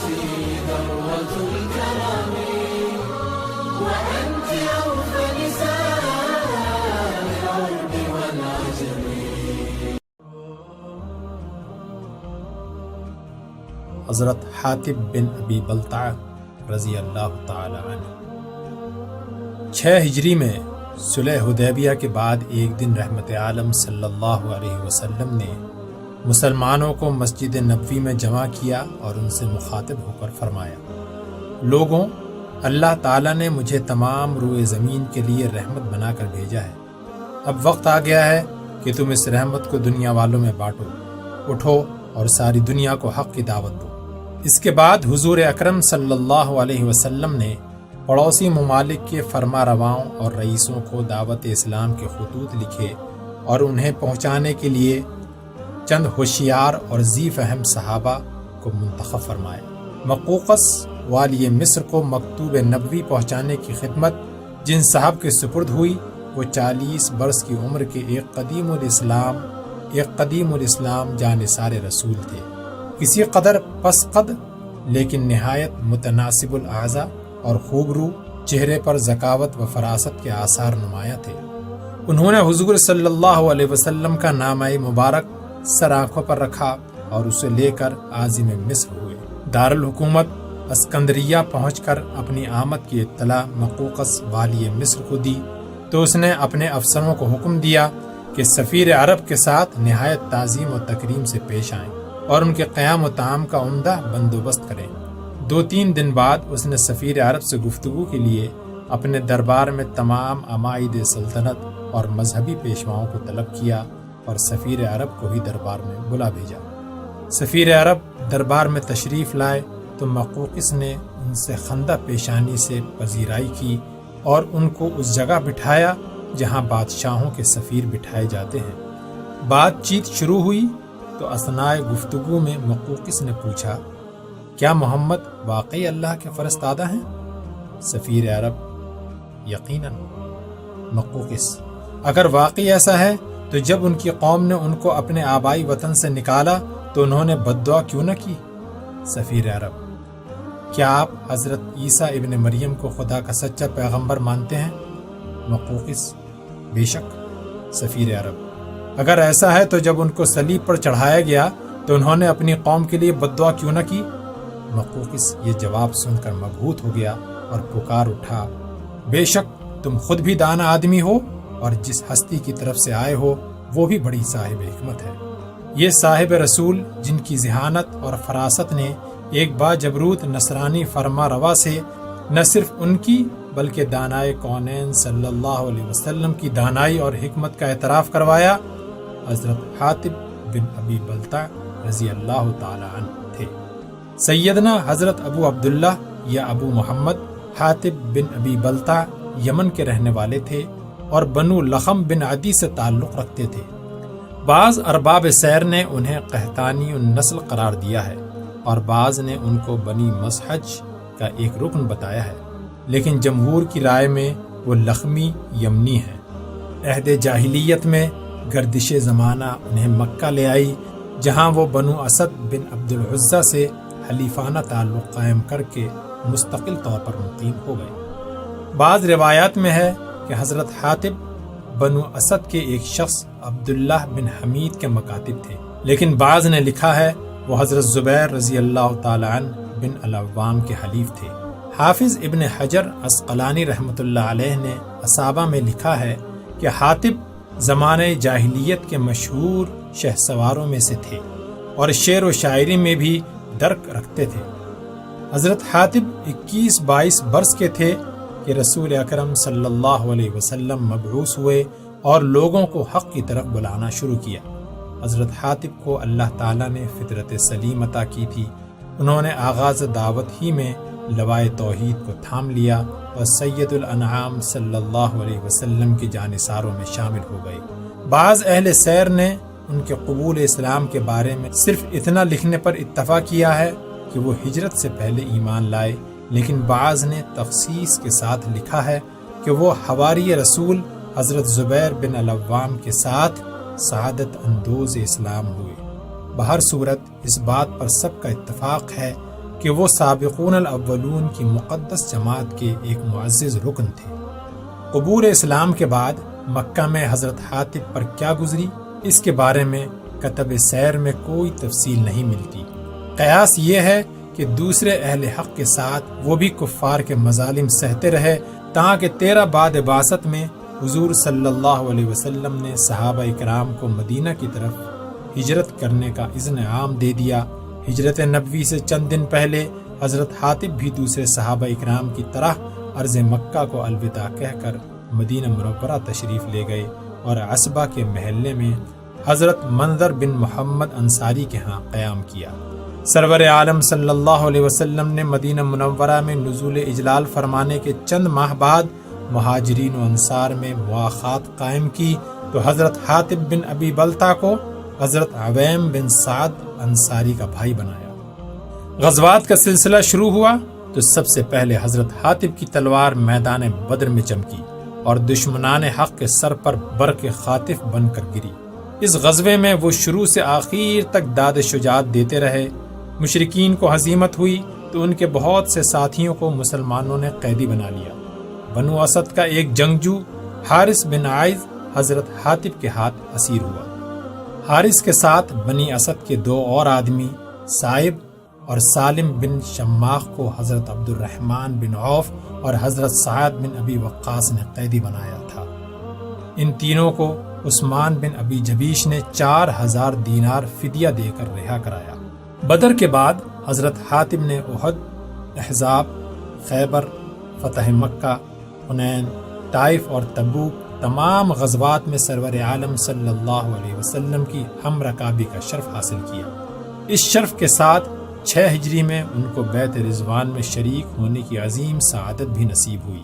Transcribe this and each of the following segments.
حضرت حاتب بن ابی بلتعہ رضی اللہ تعالی عنہ 6 ہجری میں صلح حدیبیہ کے بعد ایک دن رحمت عالم صلی اللہ علیہ وسلم نے مسلمانوں کو مسجد نبوی میں جمع کیا اور ان سے مخاطب ہو کر فرمایا، لوگوں، اللہ تعالیٰ نے مجھے تمام روئے زمین کے لیے رحمت بنا کر بھیجا ہے۔ اب وقت آ گیا ہے کہ تم اس رحمت کو دنیا والوں میں بانٹو، اٹھو اور ساری دنیا کو حق کی دعوت دو۔ اس کے بعد حضور اکرم صلی اللہ علیہ وسلم نے پڑوسی ممالک کے فرما رواؤں اور رئیسوں کو دعوت اسلام کے خطوط لکھے اور انہیں پہنچانے کے لیے چند ہوشیار اور ذی فہم صحابہ کو منتخب فرمائے۔ مقوقس والی مصر کو مکتوب نبوی پہنچانے کی خدمت جن صاحب کے سپرد ہوئی وہ 40 برس کی عمر کے ایک قدیم الاسلام جانثار رسول تھے، کسی قدر پس قد لیکن نہایت متناسب الاعضاء اور خوبرو، چہرے پر ذکاوت و فراست کے آثار نمایاں تھے۔ انہوں نے حضور صلی اللہ علیہ وسلم کا نامہ مبارک سر آنکھوں پر رکھا اور اسے لے کر عازم مصر ہوئے۔ دارالحکومت اسکندریہ پہنچ کر اپنی آمد کی اطلاع مقوقس والی مصر کو دی تو اس نے اپنے افسروں کو حکم دیا کہ سفیر عرب کے ساتھ نہایت تعظیم و تکریم سے پیش آئیں اور ان کے قیام و طعام کا عمدہ بندوبست کریں۔ 2-3 دن بعد اس نے سفیر عرب سے گفتگو کے لیے اپنے دربار میں تمام عمائد سلطنت اور مذہبی پیشواؤں کو طلب کیا اور سفیر عرب کو بھی دربار میں بلا بھیجا۔ سفیر عرب دربار میں تشریف لائے تو مقوقس نے ان سے خندہ پیشانی سے پذیرائی کی اور ان کو اس جگہ بٹھایا جہاں بادشاہوں کے سفیر بٹھائے جاتے ہیں۔ بات چیت شروع ہوئی تو اثنائے گفتگو میں مقوقس نے پوچھا، کیا محمد واقعی اللہ کے فرستادہ ہیں؟ سفیر عرب: یقیناً۔ مقوقس: اگر واقعی ایسا ہے تو جب ان کی قوم نے ان کو اپنے آبائی وطن سے نکالا تو انہوں نے بددعا کیوں نہ کی؟ سفیر عرب: کیا آپ حضرت عیسیٰ ابن مریم کو خدا کا سچا پیغمبر مانتے ہیں؟ مقوقس: بے شک۔ سفیر عرب: اگر ایسا ہے تو جب ان کو صلیب پر چڑھایا گیا تو انہوں نے اپنی قوم کے لیے بددعا کیوں نہ کی؟ مقوقس یہ جواب سن کر مبہوت ہو گیا اور پکار اٹھا، بے شک تم خود بھی دانا آدمی ہو اور جس ہستی کی طرف سے آئے ہو وہ بھی بڑی صاحب حکمت ہے۔ یہ صاحب رسول جن کی ذہانت اور فراست نے ایک باجبروت نصرانی فرما روا سے نہ صرف ان کی بلکہ دانائے کونین صلی اللہ علیہ وسلم کی دانائی اور حکمت کا اعتراف کروایا، حضرت حاتب بن ابی بلتعہ رضی اللہ تعالی عنہ تھے۔ سیدنا حضرت ابو عبداللہ یا ابو محمد حاتب بن ابی بلتعہ یمن کے رہنے والے تھے اور بنو لخم بن عدی سے تعلق رکھتے تھے۔ بعض ارباب سیر نے انہیں قحطانی النسل قرار دیا ہے اور بعض نے ان کو بنی مصحج کا ایک رکن بتایا ہے، لیکن جمہور کی رائے میں وہ لخمی یمنی ہیں۔ عہد جاہلیت میں گردش زمانہ انہیں مکہ لے آئی جہاں وہ بنو اسد بن عبد العزہ سے حلیفانہ تعلق قائم کر کے مستقل طور پر مقیم ہو گئے۔ بعض روایات میں ہے کہ حضرت حاتب بنو اسد کے ایک شخص عبداللہ بن حمید کے مکاتب تھے، لیکن بعض نے لکھا ہے وہ حضرت زبیر رضی اللہ تعالی عنہ بن العوام کے حلیف تھے۔ حافظ ابن حجر عسقلانی رحمۃ اللہ علیہ نے اصابہ میں لکھا ہے کہ حاتب زمانۂ جاہلیت کے مشہور شہسواروں میں سے تھے اور شعر و شاعری میں بھی درک رکھتے تھے۔ حضرت حاتب 21-22 برس کے تھے کہ رسول اکرم صلی اللہ علیہ وسلم مبعوث ہوئے اور لوگوں کو حق کی طرف بلانا شروع کیا۔ حضرت حاتب کو اللہ تعالیٰ نے فطرت سلیم عطا کی تھی۔ انہوں نے آغاز دعوت ہی میں لوائے توحید کو تھام لیا اور سید الانعام صلی اللہ علیہ وسلم کی جانثاروں میں شامل ہو گئے۔ بعض اہل سیر نے ان کے قبول اسلام کے بارے میں صرف اتنا لکھنے پر اتفاق کیا ہے کہ وہ ہجرت سے پہلے ایمان لائے، لیکن بعض نے تخصیص کے ساتھ لکھا ہے کہ وہ حواری رسول حضرت زبیر بن العوام کے ساتھ سعادت اندوز اسلام ہوئے۔ بہر صورت اس بات پر سب کا اتفاق ہے کہ وہ سابقون الاولون کی مقدس جماعت کے ایک معزز رکن تھے۔ قبول اسلام کے بعد مکہ میں حضرت حاتب پر کیا گزری، اس کے بارے میں کتب سیر میں کوئی تفصیل نہیں ملتی۔ قیاس یہ ہے کہ دوسرے اہل حق کے ساتھ وہ بھی کفار کے مظالم سہتے رہے تاکہ 13 بعد بعثت میں حضور صلی اللہ علیہ وسلم نے صحابہ اکرام کو مدینہ کی طرف ہجرت کرنے کا اذن عام دے دیا۔ ہجرت نبوی سے چند دن پہلے حضرت حاتب بھی دوسرے صحابہ اکرام کی طرح ارض مکہ کو الوداع کہہ کر مدینہ منورہ تشریف لے گئے اور عصبہ کے محلے میں حضرت منظر بن محمد انصاری کے ہاں قیام کیا۔ سرور عالم صلی اللہ علیہ وسلم نے مدینہ منورہ میں نزول اجلال فرمانے کے چند ماہ بعد مہاجرین و انصار میں مواخات قائم کی تو حضرت حاتب بن ابی بلتہ کو حضرت عویم بن سعد انصاری کا بھائی بنایا۔ غزوات کا سلسلہ شروع ہوا تو سب سے پہلے حضرت حاتب کی تلوار میدان بدر میں چمکی اور دشمنان حق کے سر پر برق خاطف بن کر گری۔ اس غزوے میں وہ شروع سے آخر تک داد شجاعت دیتے رہے۔ مشرکین کو ہزیمت ہوئی تو ان کے بہت سے ساتھیوں کو مسلمانوں نے قیدی بنا لیا۔ بنو اسد کا ایک جنگجو حارث بن عائض حضرت حاتب کے ہاتھ اسیر ہوا۔ حارث کے ساتھ بنی اسد کے 2 اور آدمی صائب اور سالم بن شماخ کو حضرت عبد الرحمن بن عوف اور حضرت سعد بن ابی وقاص نے قیدی بنایا تھا۔ ان تینوں کو عثمان بن ابی جبیش نے 4000 دینار فدیہ دے کر رہا کرایا۔ بدر کے بعد حضرت حاتب نے احد، احزاب، خیبر، فتح مکہ، حنین، طائف اور تبوک تمام غزوات میں سرور عالم صلی اللہ علیہ وسلم کی ہم رکابی کا شرف حاصل کیا۔ اس شرف کے ساتھ 6 ہجری میں ان کو بیعت رضوان میں شریک ہونے کی عظیم سعادت بھی نصیب ہوئی۔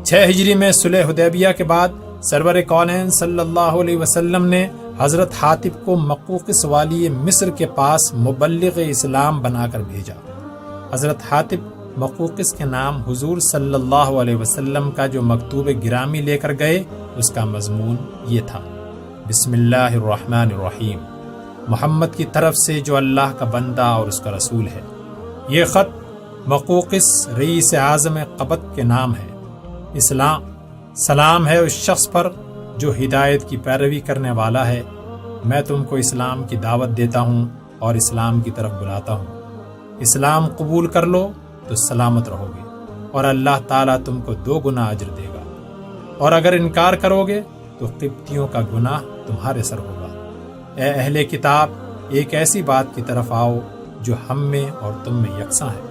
6 ہجری میں صلح حدیبیہ کے بعد سرور کونین صلی اللہ علیہ وسلم نے حضرت حاتب کو مقوقس والی مصر کے پاس مبلغ اسلام بنا کر بھیجا۔ حضرت حاتب مقوقس کے نام حضور صلی اللہ علیہ وسلم کا جو مکتوب گرامی لے کر گئے، اس کا مضمون یہ تھا: بسم اللہ الرحمن الرحیم، محمد کی طرف سے جو اللہ کا بندہ اور اس کا رسول ہے۔ یہ خط مقوقس رئیس اعظم قبط کے نام ہے۔ سلام ہے اس شخص پر جو ہدایت کی پیروی کرنے والا ہے۔ میں تم کو اسلام کی دعوت دیتا ہوں اور اسلام کی طرف بلاتا ہوں۔ اسلام قبول کر لو تو سلامت رہو گے اور اللہ تعالیٰ تم کو 2 گنا اجر دے گا، اور اگر انکار کرو گے تو قبطیوں کا گناہ تمہارے سر ہوگا۔ اے اہل کتاب، ایک ایسی بات کی طرف آؤ جو ہم میں اور تم میں یکساں ہے،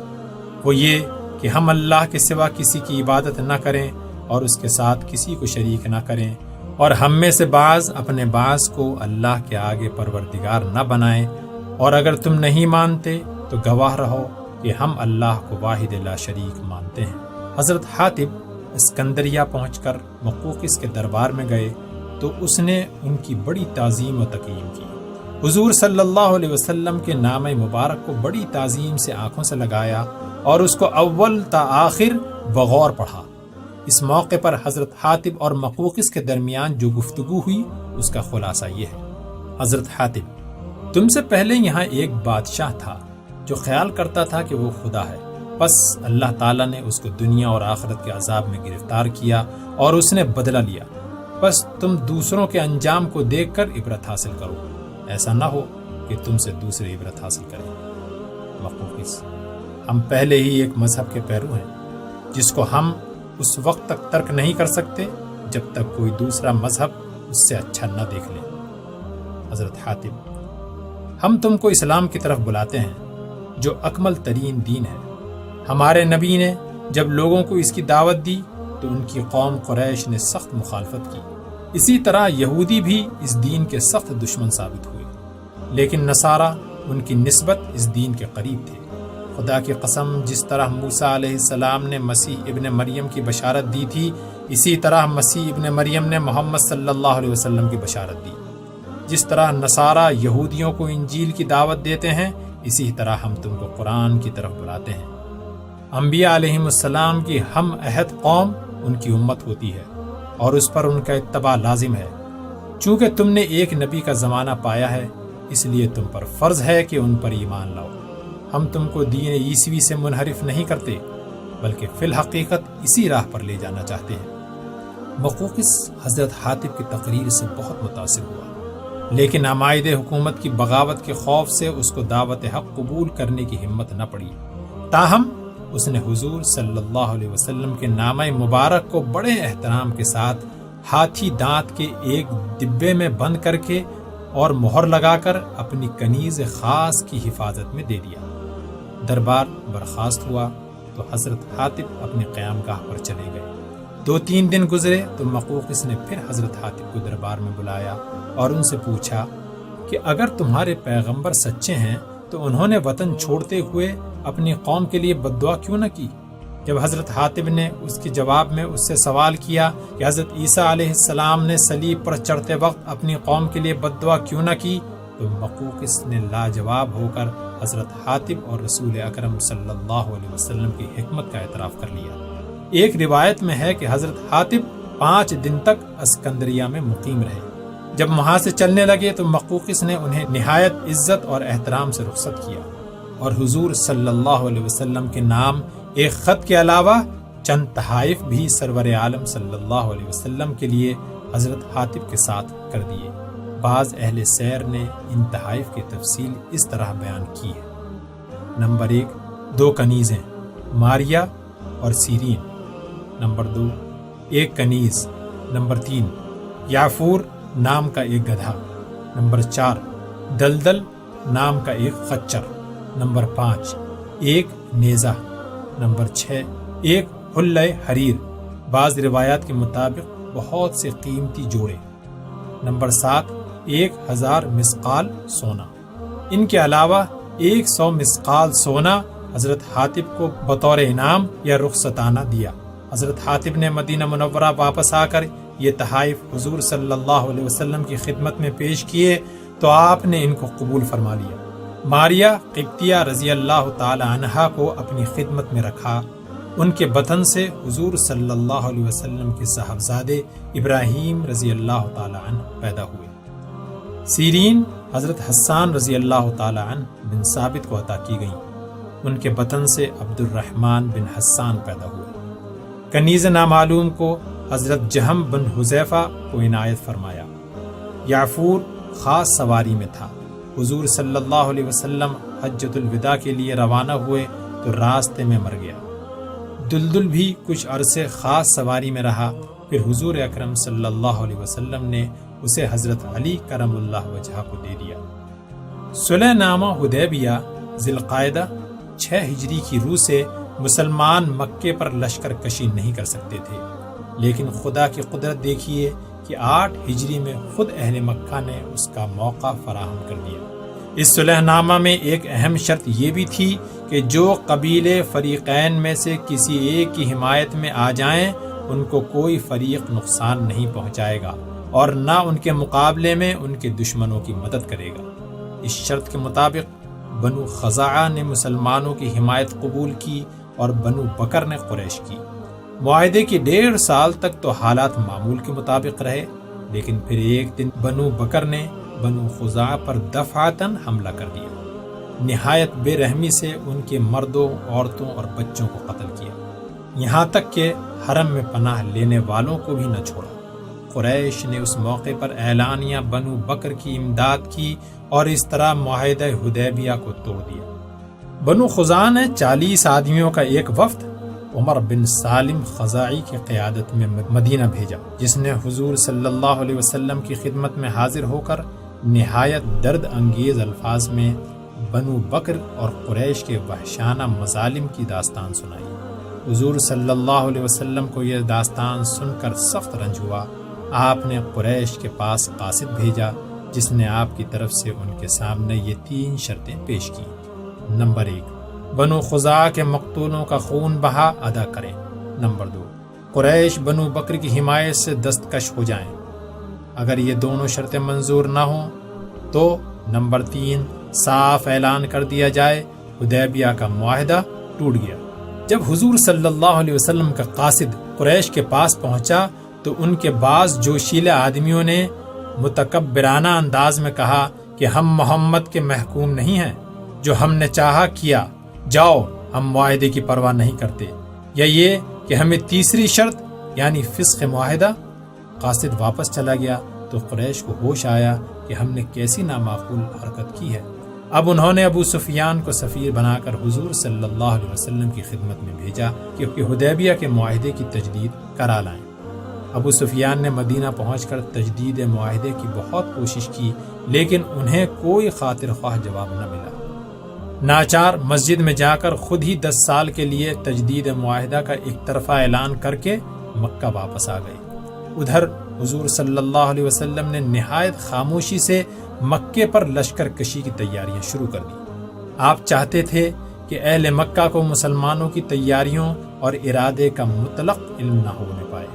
وہ یہ کہ ہم اللہ کے سوا کسی کی عبادت نہ کریں اور اس کے ساتھ کسی کو شریک نہ کریں، اور ہم میں سے بعض اپنے بعض کو اللہ کے آگے پروردگار نہ بنائیں، اور اگر تم نہیں مانتے تو گواہ رہو کہ ہم اللہ کو واحد لا شریک مانتے ہیں۔ حضرت حاتب اسکندریہ پہنچ کر مقوقس کے دربار میں گئے تو اس نے ان کی بڑی تعظیم و تکریم کی۔ حضور صلی اللہ علیہ وسلم کے نام مبارک کو بڑی تعظیم سے آنکھوں سے لگایا اور اس کو اول تا آخر بغور پڑھا۔ اس موقع پر حضرت حاتب اور مقوقس کے درمیان جو گفتگو ہوئی اس کا خلاصہ یہ ہے: حضرت حاتب، تم سے پہلے یہاں ایک بادشاہ تھا جو خیال کرتا تھا کہ وہ خدا ہے، بس اللہ تعالیٰ نے اس کو دنیا اور آخرت کے عذاب میں گرفتار کیا اور اس نے بدلہ لیا۔ بس تم دوسروں کے انجام کو دیکھ کر عبرت حاصل کرو، ایسا نہ ہو کہ تم سے دوسرے عبرت حاصل کریں۔ مقوقس: ہم پہلے ہی ایک مذہب کے پیرو ہیں جس کو ہم اس وقت تک ترک نہیں کر سکتے جب تک کوئی دوسرا مذہب اس سے اچھا نہ دیکھ لے۔ حضرت حاتب: ہم تم کو اسلام کی طرف بلاتے ہیں جو اکمل ترین دین ہے۔ ہمارے نبی نے جب لوگوں کو اس کی دعوت دی تو ان کی قوم قریش نے سخت مخالفت کی، اسی طرح یہودی بھی اس دین کے سخت دشمن ثابت ہوئے، لیکن نصارہ ان کی نسبت اس دین کے قریب تھے۔ خدا کی قسم، جس طرح موسیٰ علیہ السلام نے مسیح ابن مریم کی بشارت دی تھی، اسی طرح مسیح ابن مریم نے محمد صلی اللہ علیہ وسلم کی بشارت دی۔ جس طرح نصارہ یہودیوں کو انجیل کی دعوت دیتے ہیں، اسی طرح ہم تم کو قرآن کی طرف بلاتے ہیں۔ انبیاء علیہ السلام کی ہم عہد قوم ان کی امت ہوتی ہے اور اس پر ان کا اتباع لازم ہے۔ چونکہ تم نے ایک نبی کا زمانہ پایا ہے، اس لیے تم پر فرض ہے کہ ان پر ایمان لاؤ۔ ہم تم کو دین عیسوی سے منحرف نہیں کرتے بلکہ فی الحقیقت اسی راہ پر لے جانا چاہتے ہیں۔ مقوقس حضرت حاتب کی تقریر سے بہت متاثر ہوا، لیکن عمائد حکومت کی بغاوت کے خوف سے اس کو دعوت حق قبول کرنے کی ہمت نہ پڑی۔ تاہم اس نے حضور صلی اللہ علیہ وسلم کے نامہ مبارک کو بڑے احترام کے ساتھ ہاتھی دانت کے ایک ڈبے میں بند کر کے اور مہر لگا کر اپنی کنیز خاص کی حفاظت میں دے دیا۔ دربار برخاست ہوا تو حضرت حاتب اپنے قیام گاہ پر چلے گئے۔ 2-3 دن گزرے تو مقوقس نے پھر حضرت حاتب کو دربار میں بلایا اور ان سے پوچھا کہ اگر تمہارے پیغمبر سچے ہیں تو انہوں نے وطن چھوڑتے ہوئے اپنی قوم کے لیے بد دعا کیوں نہ کی؟ جب حضرت حاتب نے اس کے جواب میں اس سے سوال کیا کہ حضرت عیسیٰ علیہ السلام نے صلیب پر چڑھتے وقت اپنی قوم کے لیے بد دعا کیوں نہ کی، تو مقوقس نے لاجواب ہو کر حضرت حاتب اور رسول اکرم صلی اللہ علیہ وسلم کی حکمت کا اعتراف کر لیا۔ ایک روایت میں ہے کہ حضرت حاتب 5 دن تک اسکندریہ میں مقیم رہے۔ جب وہاں سے چلنے لگے تو مقوقس نے انہیں نہایت عزت اور احترام سے رخصت کیا اور حضور صلی اللہ علیہ وسلم کے نام ایک خط کے علاوہ چند تحائف بھی سرور عالم صلی اللہ علیہ وسلم کے لیے حضرت حاتب کے ساتھ کر دیے۔ بعض اہل سیر نے ان تحائف کی تفصیل اس طرح بیان کی ہے۔ نمبر 1، 2 کنیزیں ماریا اور سیرین۔ نمبر 2، 1 کنیز۔ نمبر 3، یعفور نام کا ایک گدھا۔ نمبر 4، دلدل نام کا ایک خچر۔ نمبر 5، 1 نیزہ۔ نمبر 6، 1 حلہ حریر، بعض روایات کے مطابق بہت سے قیمتی جوڑے۔ نمبر 7، 1000 مسقال سونا۔ ان کے علاوہ 100 مسقال سونا حضرت حاتب کو بطور انعام یا رخصتانہ دیا۔ حضرت حاتب نے مدینہ منورہ واپس آ کر یہ تحائف حضور صلی اللہ علیہ وسلم کی خدمت میں پیش کیے تو آپ نے ان کو قبول فرما لیا۔ ماریا قبطیہ رضی اللہ تعالی عنہا کو اپنی خدمت میں رکھا۔ ان کے بطن سے حضور صلی اللہ علیہ وسلم کے صاحبزادے ابراہیم رضی اللہ تعالی عنہ پیدا ہوئے۔ سیرین حضرت حسان رضی اللہ تعالی عنہ بن ثابت کو عطا کی گئیں۔ ان کے بطن سے عبد الرحمن بن حسان پیدا ہوئے۔ کنیز نامعلوم کو حضرت جہم بن حذیفہ کو عنایت فرمایا۔ یعفور خاص سواری میں تھا۔ حضور صلی اللہ علیہ وسلم حجۃ الوداع کے لیے روانہ ہوئے تو راستے میں مر گیا۔ دلدل بھی کچھ عرصے خاص سواری میں رہا، پھر حضور اکرم صلی اللہ علیہ وسلم نے اسے حضرت علی کرم اللہ وجہہ کو دے دیا۔ صلح نامہ حدیبیہ ذی القعدہ 6 ہجری کی روح سے مسلمان مکے پر لشکر کشی نہیں کر سکتے تھے، لیکن خدا کی قدرت دیکھیے کہ 8 ہجری میں خود اہل مکہ نے اس کا موقع فراہم کر دیا۔ اس صلح نامہ میں ایک اہم شرط یہ بھی تھی کہ جو قبیلے فریقین میں سے کسی ایک کی حمایت میں آ جائیں ان کو کوئی فریق نقصان نہیں پہنچائے گا اور نہ ان کے مقابلے میں ان کے دشمنوں کی مدد کرے گا۔ اس شرط کے مطابق بنو خزاعہ نے مسلمانوں کی حمایت قبول کی اور بنو بکر نے قریش کی۔ معاہدے کی 1.5 سال تک تو حالات معمول کے مطابق رہے، لیکن پھر ایک دن بنو بکر نے بنو خزاعہ پر دفعتاً حملہ کر دیا۔ نہایت بے رحمی سے ان کے مردوں، عورتوں اور بچوں کو قتل کیا، یہاں تک کہ حرم میں پناہ لینے والوں کو بھی نہ چھوڑا۔ قریش نے اس موقع پر اعلانیہ بنو بکر کی امداد کی اور اس طرح معاہدہ حدیبیہ کو توڑ دیا۔ بنو خزاعہ نے 40 آدمیوں کا ایک وفد عمر بن سالم خزاعی کی قیادت میں مدینہ بھیجا، جس نے حضور صلی اللہ علیہ وسلم کی خدمت میں حاضر ہو کر نہایت درد انگیز الفاظ میں بنو بکر اور قریش کے وحشانہ مظالم کی داستان سنائی۔ حضور صلی اللہ علیہ وسلم کو یہ داستان سن کر سخت رنج ہوا۔ آپ نے قریش کے پاس قاصد بھیجا جس نے آپ کی طرف سے ان کے سامنے یہ 3 شرطیں پیش کی۔ نمبر 1، بنو خزاعہ کے مقتولوں کا خون بہا ادا کریں۔ نمبر 2، قریش بنو بکر کی حمایت سے دستکش ہو جائیں۔ اگر یہ دونوں شرطیں منظور نہ ہوں تو نمبر 3، صاف اعلان کر دیا جائے حدیبیہ کا معاہدہ ٹوٹ گیا۔ جب حضور صلی اللہ علیہ وسلم کا قاصد قریش کے پاس پہنچا تو ان کے بعض جوشیلے آدمیوں نے متکبرانہ انداز میں کہا کہ ہم محمد کے محکوم نہیں ہیں، جو ہم نے چاہا کیا، جاؤ ہم معاہدے کی پرواہ نہیں کرتے، یا یہ کہ ہمیں تیسری شرط یعنی فسخ معاہدہ؟ قاصد واپس چلا گیا تو قریش کو ہوش آیا کہ ہم نے کیسی نامعقول حرکت کی ہے۔ اب انہوں نے ابو سفیان کو سفیر بنا کر حضور صلی اللہ علیہ وسلم کی خدمت میں بھیجا کہ حدیبیہ کے معاہدے کی تجدید کرا لائیں۔ ابو سفیان نے مدینہ پہنچ کر تجدید معاہدے کی بہت کوشش کی، لیکن انہیں کوئی خاطر خواہ جواب نہ ملا۔ ناچار مسجد میں جا کر خود ہی 10 سال کے لیے تجدید معاہدہ کا ایک طرفہ اعلان کر کے مکہ واپس آ گئے۔ ادھر حضور صلی اللہ علیہ وسلم نے نہایت خاموشی سے مکے پر لشکر کشی کی تیاریاں شروع کر دی۔ آپ چاہتے تھے کہ اہل مکہ کو مسلمانوں کی تیاریوں اور ارادے کا مطلق علم نہ ہونے پائے،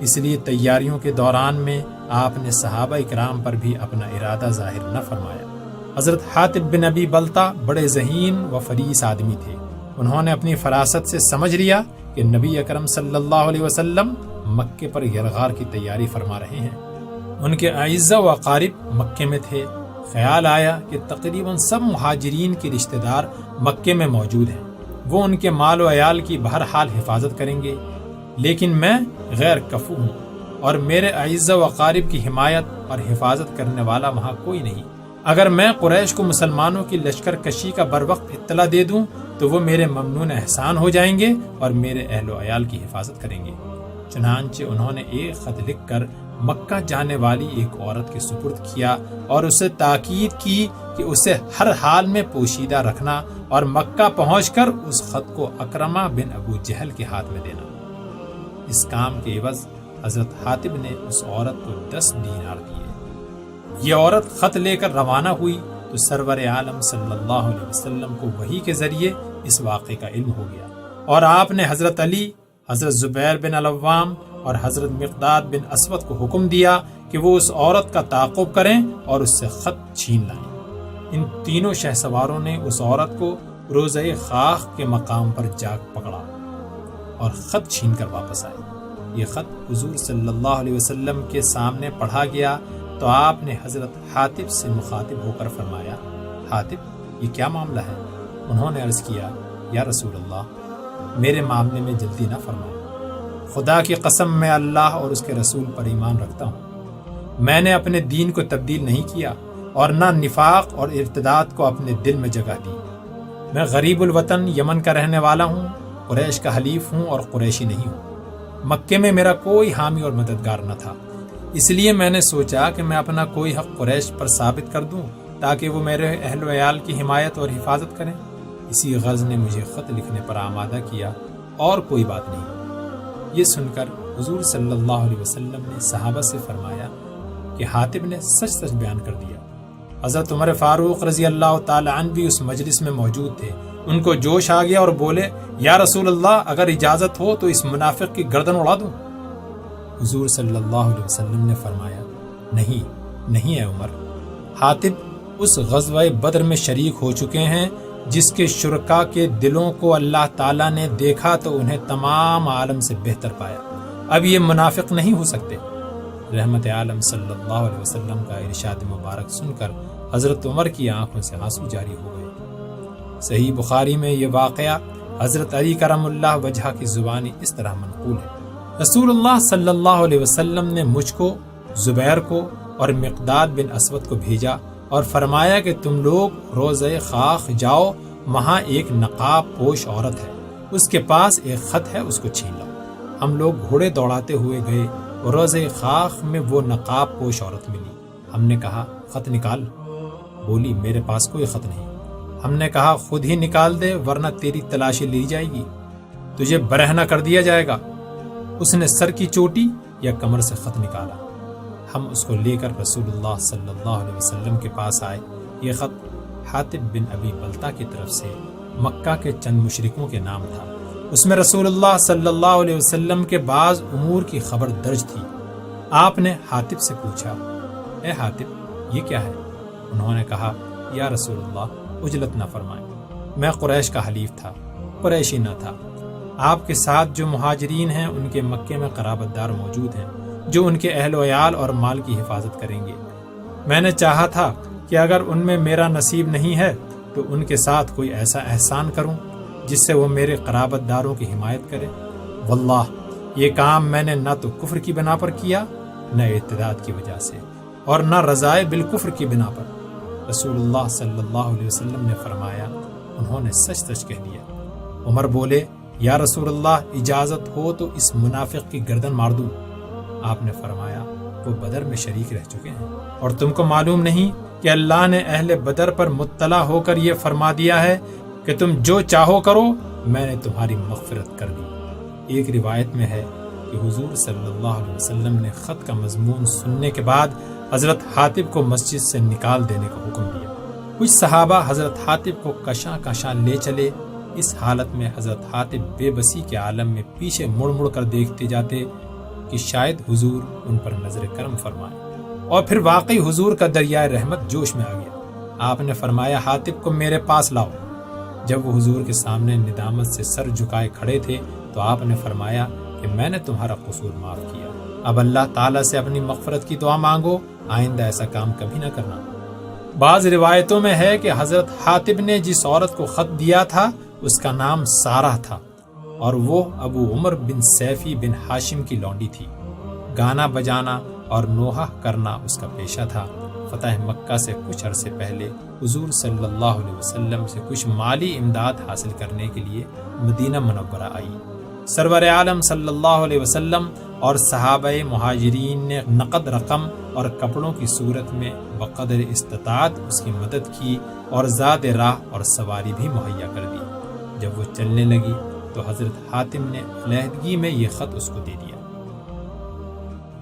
اس لیے تیاریوں کے دوران میں آپ نے صحابہ اکرام پر بھی اپنا ارادہ ظاہر نہ فرمایا۔ حضرت حاطب بن ابی بلتہ بڑے ذہین و فریس آدمی تھے۔ انہوں نے اپنی فراست سے سمجھ لیا کہ نبی اکرم صلی اللہ علیہ وسلم مکے پر یرغار کی تیاری فرما رہے ہیں۔ ان کے اعزہ و اقارب مکے میں تھے۔ خیال آیا کہ تقریباً سب مہاجرین کے رشتہ دار مکے میں موجود ہیں، وہ ان کے مال و عیال کی بہرحال حفاظت کریں گے، لیکن میں غیر کفو ہوں اور میرے اعزہ و اقارب کی حمایت اور حفاظت کرنے والا وہاں کوئی نہیں۔ اگر میں قریش کو مسلمانوں کی لشکر کشی کا بروقت اطلاع دے دوں تو وہ میرے ممنون احسان ہو جائیں گے اور میرے اہل و عیال کی حفاظت کریں گے۔ چنانچہ انہوں نے ایک خط لکھ کر مکہ جانے والی ایک عورت کے سپرد کیا اور اسے تاکید کی کہ اسے ہر حال میں پوشیدہ رکھنا اور مکہ پہنچ کر اس خط کو اکرمہ بن ابو جہل کے ہاتھ میں دینا۔ اس کام کے عوض حضرت حاطب نے اس عورت کو 10 دینار دیے۔ یہ عورت خط لے کر روانہ ہوئی تو سرور عالم صلی اللہ علیہ وسلم کو وحی کے ذریعے اس واقعے کا علم ہو گیا، اور آپ نے حضرت علی، حضرت زبیر بن العوام اور حضرت مقداد بن اسود کو حکم دیا کہ وہ اس عورت کا تعاقب کریں اور اس سے خط چھین لائیں۔ ان تینوں شہسواروں نے اس عورت کو روزہ خاک کے مقام پر جا پکڑا اور خط چھین کر واپس آئے۔ یہ خط حضور صلی اللہ علیہ وسلم کے سامنے پڑھا گیا تو آپ نے حضرت حاطب سے مخاطب ہو کر فرمایا، حاطب یہ کیا معاملہ ہے؟ انہوں نے عرض کیا، یا رسول اللہ، میرے معاملے میں جلدی نہ فرمائیں، خدا کی قسم میں اللہ اور اس کے رسول پر ایمان رکھتا ہوں، میں نے اپنے دین کو تبدیل نہیں کیا اور نہ نفاق اور ارتداد کو اپنے دل میں جگہ دی۔ میں غریب الوطن یمن کا رہنے والا ہوں، قریش کا حلیف ہوں اور قریشی نہیں ہوں۔ مکے میں میرا کوئی حامی اور مددگار نہ تھا، اس لیے میں نے سوچا کہ میں اپنا کوئی حق قریش پر ثابت کر دوں تاکہ وہ میرے اہل و عیال کی حمایت اور حفاظت کریں۔ اسی غرض نے مجھے خط لکھنے پر آمادہ کیا، اور کوئی بات نہیں۔ یہ سن کر حضور صلی اللہ علیہ وسلم نے صحابہ سے فرمایا کہ حاطب نے سچ سچ بیان کر دیا۔ حضرت عمر فاروق رضی اللہ تعالی عنہ بھی اس مجلس میں موجود تھے۔ ان کو جوش آ گیا اور بولے، یا رسول اللہ، اگر اجازت ہو تو اس منافق کی گردن اڑا دوں۔ حضور صلی اللہ علیہ وسلم نے فرمایا، نہیں اے عمر، حاطب اس غزوہ بدر میں شریک ہو چکے ہیں جس کے شرکاء کے دلوں کو اللہ تعالیٰ نے دیکھا تو انہیں تمام عالم سے بہتر پایا، اب یہ منافق نہیں ہو سکتے۔ رحمت عالم صلی اللہ علیہ وسلم کا ارشاد مبارک سن کر حضرت عمر کی آنکھوں سے آنسو جاری ہو گئے۔ صحیح بخاری میں یہ واقعہ حضرت علی کرم اللہ وجہ کی زبانی اس طرح منقول ہے، رسول اللہ صلی اللہ علیہ وسلم نے مجھ کو، زبیر کو اور مقداد بن اسود کو بھیجا اور فرمایا کہ تم لوگ روزہ خاک جاؤ، وہاں ایک نقاب پوش عورت ہے، اس کے پاس ایک خط ہے، اس کو چھین لو۔ ہم لوگ گھوڑے دوڑاتے ہوئے گئے اور روزہ خاک میں وہ نقاب پوش عورت ملی۔ ہم نے کہا، خط نکال۔ بولی، میرے پاس کوئی خط نہیں۔ ہم نے کہا، خود ہی نکال دے ورنہ تیری تلاشی لی جائے گی، تجھے برہنہ کر دیا جائے گا۔ اس نے سر کی چوٹی یا کمر سے خط نکالا۔ ہم اس کو لے کر رسول اللہ صلی اللہ علیہ وسلم کے پاس آئے۔ یہ خط حاطب بن ابی بلتہ کی طرف سے مکہ کے چند مشرکوں کے نام تھا۔ اس میں رسول اللہ صلی اللہ علیہ وسلم کے بعض امور کی خبر درج تھی۔ آپ نے حاطب سے پوچھا، اے حاطب، یہ کیا ہے؟ انہوں نے کہا، یا رسول اللہ، عجلت نہ فرمائیں، میں قریش کا حلیف تھا، قریشی نہ تھا۔ آپ کے ساتھ جو مہاجرین ہیں ان کے مکے میں قرابت دار موجود ہیں جو ان کے اہل و عیال اور مال کی حفاظت کریں گے۔ میں نے چاہا تھا کہ اگر ان میں میرا نصیب نہیں ہے تو ان کے ساتھ کوئی ایسا احسان کروں جس سے وہ میرے قرابت داروں کی حمایت کرے؟ واللہ یہ کام میں نے نہ تو کفر کی بنا پر کیا، نہ ارتداد کی وجہ سے، اور نہ رضائے بالکفر کی بنا پر۔ رسول اللہ صلی اللہ علیہ وسلم نے فرمایا، انہوں نے سچ سچ کہہ دیا۔ عمر بولے، یا رسول اللہ اجازت ہو تو اس منافق کی گردن مار دوں۔ آپ نے فرمایا، وہ بدر میں شریک رہ چکے ہیں، اور تم کو معلوم نہیں کہ اللہ نے اہل بدر پر مطلع ہو کر یہ فرما دیا ہے کہ تم جو چاہو کرو، میں نے تمہاری مغفرت کر دی۔ ایک روایت میں ہے کہ حضور صلی اللہ علیہ وسلم نے خط کا مضمون سننے کے بعد حضرت حاطب کو مسجد سے نکال دینے کا حکم دیا۔ کچھ صحابہ حضرت حاطب کو کشاں کشاں لے چلے۔ اس حالت میں حضرت حاطب بے بسی کے عالم میں پیچھے مڑ مڑ کر دیکھتے جاتے کہ شاید حضور ان پر نظر کرم فرمائے، اور پھر واقعی حضور کا دریائے رحمت جوش میں آ گیا۔ آپ نے فرمایا، حاطب کو میرے پاس لاؤ۔ جب وہ حضور کے سامنے ندامت سے سر جھکائے کھڑے تھے تو آپ نے فرمایا کہ میں نے تمہارا قصور معاف کیا، اب اللہ تعالیٰ سے اپنی مغفرت کی دعا مانگو، آئندہ ایسا کام کبھی نہ کرنا۔ بعض روایتوں میں ہے کہ حضرت حاطب نے جس عورت کو خط دیا تھا اس کا نام سارہ تھا، اور وہ ابو عمر بن سیفی بن ہاشم کی لونڈی تھی۔ گانا بجانا اور نوحہ کرنا اس کا پیشہ تھا۔ فتح مکہ سے کچھ عرصے پہلے حضور صلی اللہ علیہ وسلم سے کچھ مالی امداد حاصل کرنے کے لیے مدینہ منورہ آئی۔ سرور عالم صلی اللہ علیہ وسلم اور صحابہ مہاجرین نے نقد رقم اور کپڑوں کی صورت میں بقدر استطاعت اس کی مدد کی اور زاد راہ اور سواری بھی مہیا کر دی۔ جب وہ چلنے لگی تو حضرت حاتم نے علیحدگی میں یہ خط اس کو دے دیا۔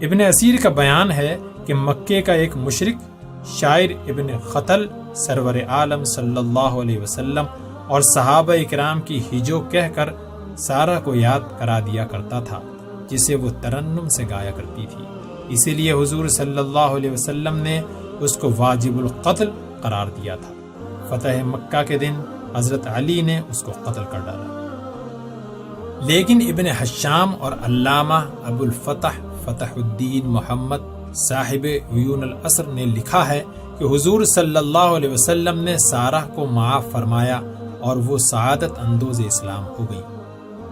ابن اسیر کا بیان ہے کہ مکے کا ایک مشرک شاعر ابن خطل سرور عالم صلی اللہ علیہ وسلم اور صحابہ اکرام کی ہجو کہہ کر سارہ کو یاد کرا دیا کرتا تھا، جسے وہ ترنم سے گایا کرتی تھی۔ اسی لیے حضور صلی اللہ علیہ وسلم نے اس کو واجب القتل قرار دیا تھا۔ فتح مکہ کے دن حضرت علی نے اس کو قتل کر ڈالا۔ لیکن ابن حشام اور علامہ ابو الفتح فتح الدین محمد صاحب عیون العصر نے لکھا ہے کہ حضور صلی اللہ علیہ وسلم نے سارہ کو معاف فرمایا اور وہ سعادت اندوز اسلام ہو گئی۔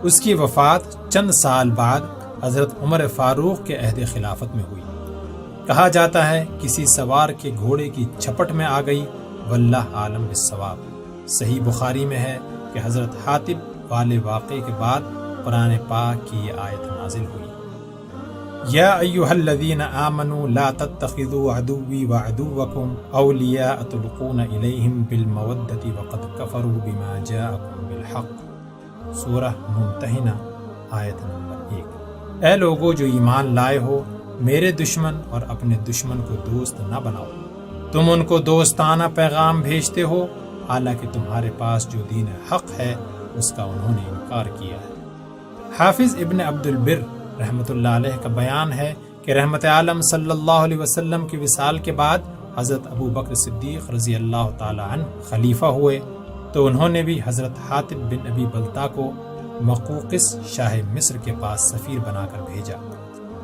اس کی وفات چند سال بعد حضرت عمر فاروق کے عہد خلافت میں ہوئی۔ کہا جاتا ہے کسی سوار کے گھوڑے کی جھپٹ میں آ گئی، واللہ عالم بالصواب۔ صحیح بخاری میں ہے کہ حضرت حاتب والے واقعے کے بعد قرآن پاک کی یہ آیت نازل ہوئی، یا ایھا الذین آمنوا لا تتخذوا عدوی وعدوکم اولیاء تلقون الیہم بالمودۃ وقد کفروا بما جاءکم بالحق۔ سورہ ممتحنہ آیت نمبر 1۔ اے لوگو جو ایمان لائے ہو، میرے دشمن اور اپنے دشمن کو دوست نہ بناؤ۔ تم ان کو دوستانہ پیغام بھیجتے ہو، حالانکہ تمہارے پاس جو دین حق ہے اس کا انہوں نے انکار کیا ہے۔ حافظ ابن عبد البر رحمۃ اللہ علیہ کا بیان ہے کہ رحمت عالم صلی اللہ علیہ وسلم کے وصال کے بعد حضرت ابو بکر صدیق رضی اللہ تعالی عنہ خلیفہ ہوئے تو انہوں نے بھی حضرت حاتب بن ابی بلتہ کو مقوقس شاہ مصر کے پاس سفیر بنا کر بھیجا۔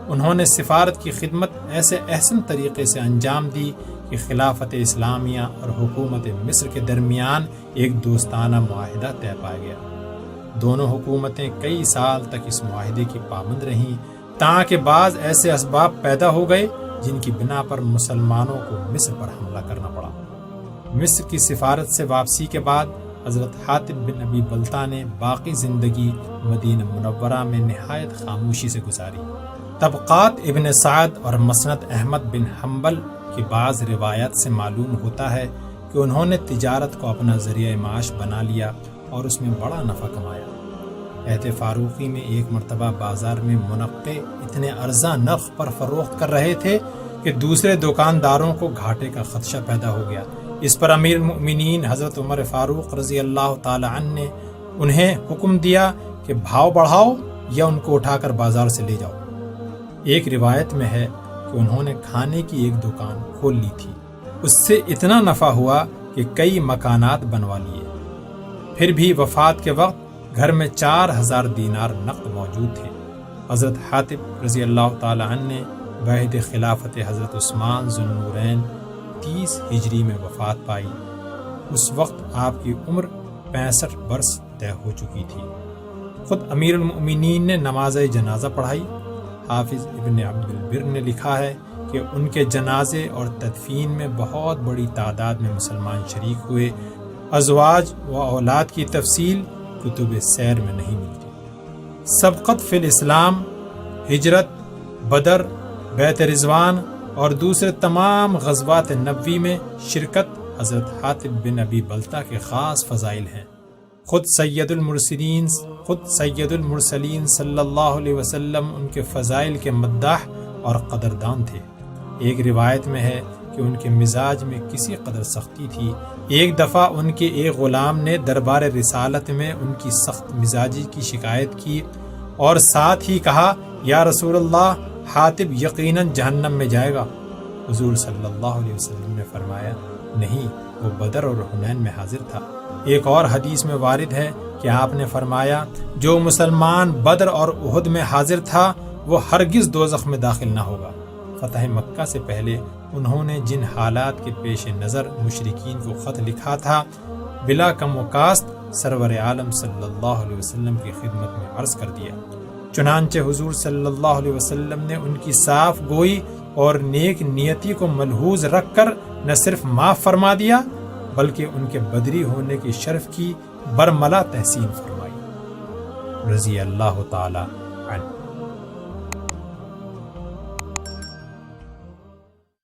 انہوں نے سفارت کی خدمت ایسے احسن طریقے سے انجام دی کہ خلافت اسلامیہ اور حکومت مصر کے درمیان ایک دوستانہ معاہدہ طے پایا گیا۔ دونوں حکومتیں کئی سال تک اس معاہدے کی پابند رہیں، تاکہ بعض ایسے اسباب پیدا ہو گئے جن کی بنا پر مسلمانوں کو مصر پر حملہ کرنا پڑا۔ مصر کی سفارت سے واپسی کے بعد حضرت حاتب بن ابی بلتہ نے باقی زندگی مدینہ منورہ میں نہایت خاموشی سے گزاری۔ طبقات ابن سعد اور مسند احمد بن حنبل کی بعض روایات سے معلوم ہوتا ہے کہ انہوں نے تجارت کو اپنا ذریعہ معاش بنا لیا اور اس میں بڑا نفع کمایا۔ عہد فاروقی میں ایک مرتبہ بازار میں منقع اتنے ارزاں نرخ پر فروخت کر رہے تھے کہ دوسرے دکانداروں کو گھاٹے کا خدشہ پیدا ہو گیا۔ اس پر امیر المؤمنین حضرت عمر فاروق رضی اللہ تعالی عنہ نے انہیں حکم دیا کہ بھاؤ بڑھاؤ یا ان کو اٹھا کر بازار سے لے جاؤ۔ ایک روایت میں ہے کہ انہوں نے کھانے کی ایک دکان کھول لی تھی، اس سے اتنا نفع ہوا کہ کئی مکانات بنوا لیے۔ پھر بھی وفات کے وقت گھر میں 4000 دینار نقد موجود تھے۔ حضرت حاتب رضی اللہ تعالی عنہ نے بعد خلافت حضرت عثمان ذو النورین 30 ہجری میں وفات پائی۔ اس وقت آپ کی عمر 65 برس طے ہو چکی تھی۔ خود امیر المؤمنین نے نماز جنازہ پڑھائی۔ حافظ ابن عبد البر نے لکھا ہے کہ ان کے جنازے اور تدفین میں بہت بڑی تعداد میں مسلمان شریک ہوئے۔ ازواج و اولاد کی تفصیل کتب سیر میں نہیں ملتی۔ سبقت فی الاسلام، ہجرت، بدر، بیت رضوان اور دوسرے تمام غزوات نبوی میں شرکت حضرت حاتب بن ابی بلتہ کے خاص فضائل ہیں۔ خود سید المرسلین صلی اللہ علیہ وسلم ان کے فضائل کے مداح اور قدردان تھے۔ ایک روایت میں ہے کہ ان کے مزاج میں کسی قدر سختی تھی۔ ایک دفعہ ان کے ایک غلام نے دربار رسالت میں ان کی سخت مزاجی کی شکایت کی اور ساتھ ہی کہا، یا رسول اللہ، حاتب یقیناً جہنم میں جائے گا۔ حضور صلی اللہ علیہ وسلم نے فرمایا، نہیں، وہ بدر اور حنین میں حاضر تھا۔ ایک اور حدیث میں وارد ہے کہ آپ نے فرمایا، جو مسلمان بدر اور احد میں حاضر تھا وہ ہرگز دوزخ میں داخل نہ ہوگا۔ فتح مکہ سے پہلے انہوں نے جن حالات کے پیش نظر مشرکین کو خط لکھا تھا، بلا کم و کاست سرور عالم صلی اللہ علیہ وسلم کی خدمت میں عرض کر دیا۔ چنانچہ حضور صلی اللہ علیہ وسلم نے ان کی صاف گوئی اور نیک نیتی کو ملحوظ رکھ کر نہ صرف معاف فرما دیا بلکہ ان کے بدری ہونے کے شرف کی برملا تحسین فرمائی، رضی اللہ تعالی عنہ۔